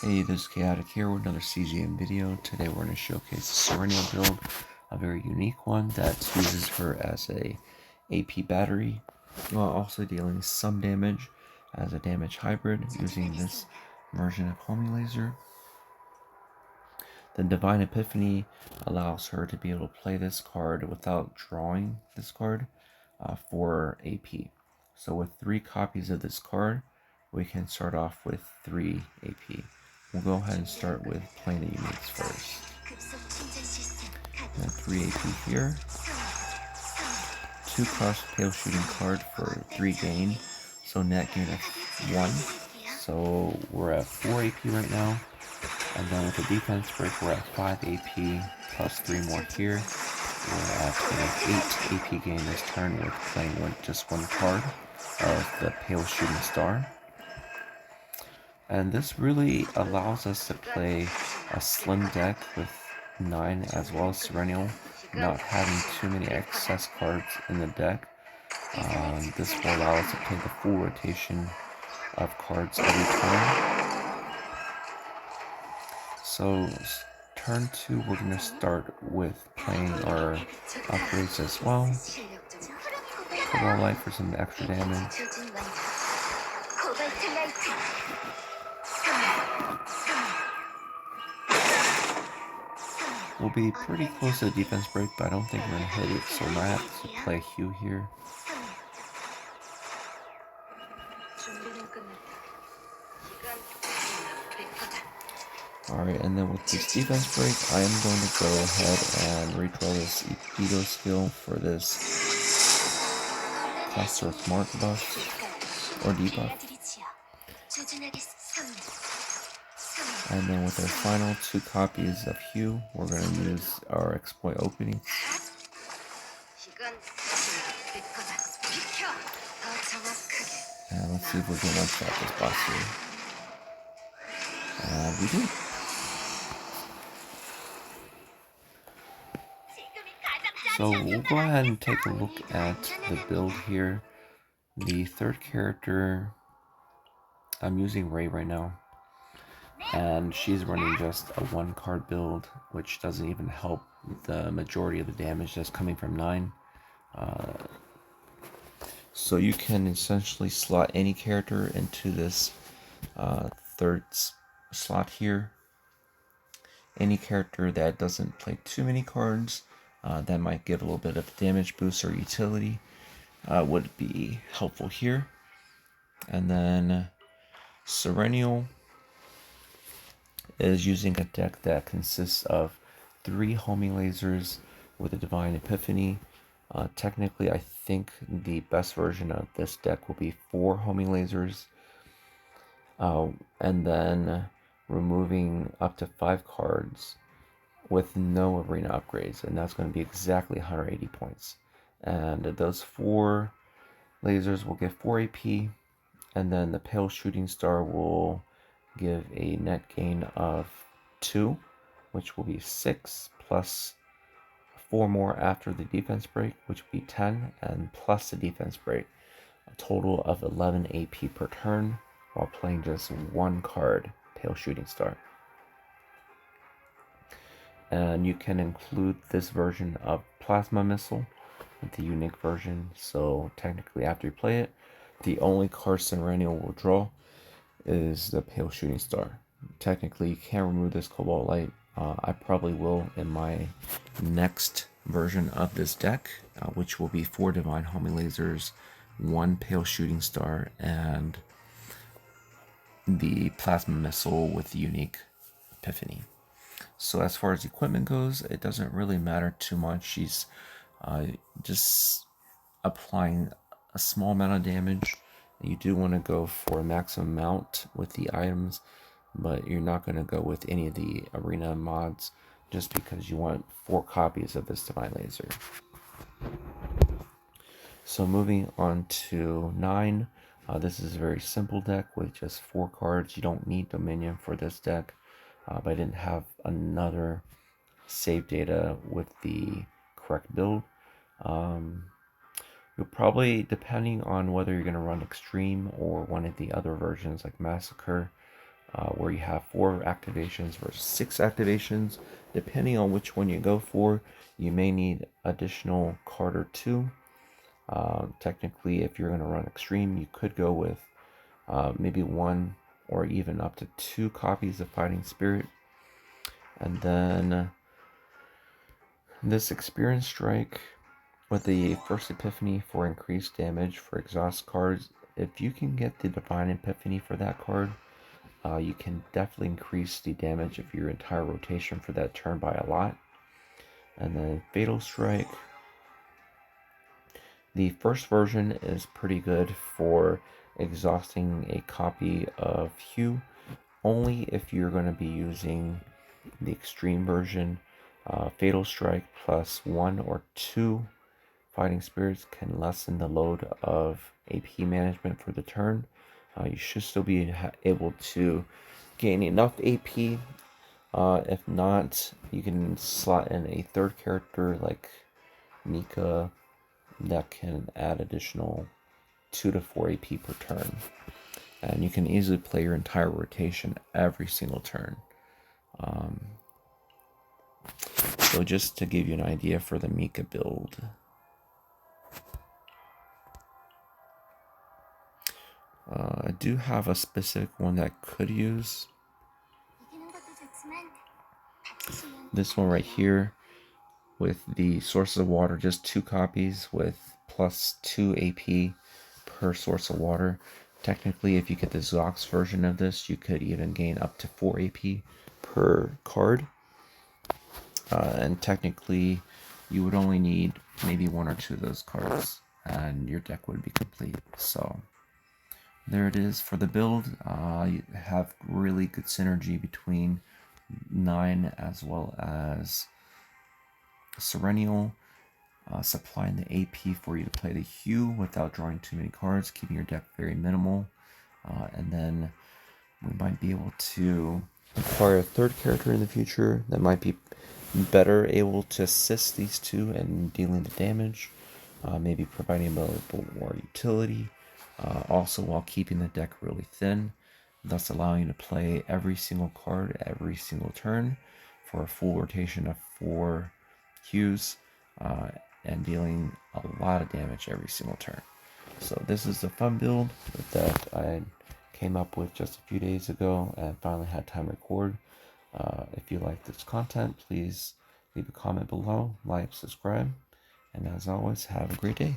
Hey, this is Chaotic here with another CZN video. Today we're going to showcase the Serenial build, a very unique one that uses her as a AP battery, while also dealing some damage as a damage hybrid using this version of Homing Laser. The Divine Epiphany allows her to be able to play this card without drawing this card for AP. So with 3 copies of this card, we can start off with 3 AP. We'll go ahead and start with playing the uniques first. And 3 AP here. 2 cost tail shooting card for 3 gain. So net gain of 1. So we're at 4 AP right now. And then with the defense break, we're at 5 AP plus 3 more here. We're at 8 AP gain this turn with playing just 1 card of the Pale Shooting Star. And this really allows us to play a slim deck with 9 as well as Serenial, not having too many excess cards in the deck. This will allow us to play the full rotation of cards every turn. So turn 2, we're going to start with playing our upgrades as well. Cobalt Light for some extra damage. We'll be pretty close to the defense break, but I don't think we're going to hit it, so we might have to play a Hue here. Alright, and then with this defense break, I am going to go ahead and redraw this Edo skill for this Cluster Mark buff, or debuff. And then with our final 2 copies of Hue, we're going to use our exploit opening. And let's see if we can one-shot this boss here. And we do. So we'll go ahead and take a look at the build here. The 3rd character, I'm using Ray right now. And she's running just a 1 card build, which doesn't even help the majority of the damage that's coming from 9. So you can essentially slot any character into this 3rd slot here. Any character that doesn't play too many cards, that might give a little bit of damage boost or utility, would be helpful here. And then Serenial is using a deck that consists of 3 homing lasers with a Divine Epiphany. Technically, I think the best version of this deck will be 4 homing lasers, and then removing up to 5 cards with no arena upgrades, and that's going to be exactly 180 points. And those 4 lasers will give 4 AP, and then the Pale Shooting Star will give a net gain of 2, which will be 6, plus 4 more after the defense break, which will be 10, and plus the defense break, a total of 11 AP per turn, while playing just 1 card, Pale Shooting Star. And you can include this version of Plasma Missile with the unique version, so technically after you play it, the only card Serenial will draw is the Pale Shooting Star. Technically, you can't remove this Cobalt Light. I probably will in my next version of this deck, which will be 4 Divine Homing Lasers, 1 Pale Shooting Star, and the Plasma Missile with the unique Epiphany. So as far as equipment goes, it doesn't really matter too much. She's just applying a small amount of damage. You do want to go for a maximum amount with the items, but you're not going to go with any of the arena mods just because you want 4 copies of this Divine Laser. So moving on to 9, this is a very simple deck with just 4 cards. You don't need Dominion for this deck, but I didn't have another save data with the correct build. You'll probably, depending on whether you're going to run Extreme or one of the other versions like Massacre, where you have 4 activations versus 6 activations, depending on which one you go for, you may need additional card or 2. Technically, if you're going to run Extreme, you could go with maybe 1 or even up to 2 copies of Fighting Spirit. And then this Experience Strike with the first Epiphany for increased damage for exhaust cards. If you can get the Divine Epiphany for that card, you can definitely increase the damage of your entire rotation for that turn by a lot. And then Fatal Strike. The first version is pretty good for exhausting a copy of Hue, only if you're going to be using the Extreme version. Fatal Strike plus 1 or 2 Fighting Spirits can lessen the load of AP management for the turn. You should still be able to gain enough AP. If not, you can slot in a third character like Nika that can add additional 2 to 4 AP per turn. And you can easily play your entire rotation every single turn. So just to give you an idea for the Mika build. I do have a specific one that I could use. This one right here with the Sources of Water, just 2 copies with plus 2 AP per source of water. Technically, if you get the Zox version of this, you could even gain up to 4 AP per card. And technically, you would only need maybe 1 or 2 of those cards, and your deck would be complete. So there it is for the build. You have really good synergy between Nine as well as Serenial, supplying the AP for you to play the Hue without drawing too many cards, keeping your deck very minimal. And then we might be able to acquire a third character in the future that might be better able to assist these 2 in dealing the damage, maybe providing a little more utility, also while keeping the deck really thin, thus allowing you to play every single card every single turn for a full rotation of 4 Hues, and dealing a lot of damage every single turn. So this is the fun build that I came up with just a few days ago and finally had time to record. If you like this content, please leave a comment below, like, subscribe, and as always, have a great day.